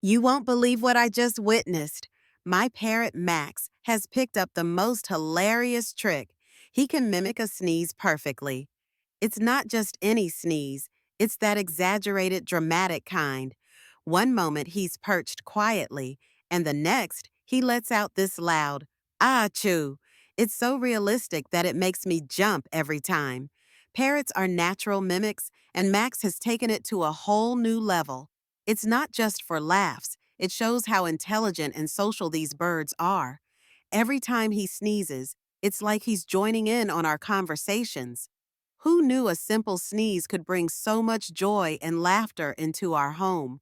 You won't believe what I just witnessed. My parrot Max has picked up the most hilarious trick. He can mimic a sneeze perfectly. It's not just any sneeze, it's that exaggerated, dramatic kind. One moment he's perched quietly, and the next he lets out this loud, achoo. It's so realistic that it makes me jump every time. Parrots are natural mimics, and Max has taken it to a whole new level. It's not just for laughs, it shows how intelligent and social these birds are. Every time he sneezes, it's like he's joining in on our conversations. Who knew a simple sneeze could bring so much joy and laughter into our home?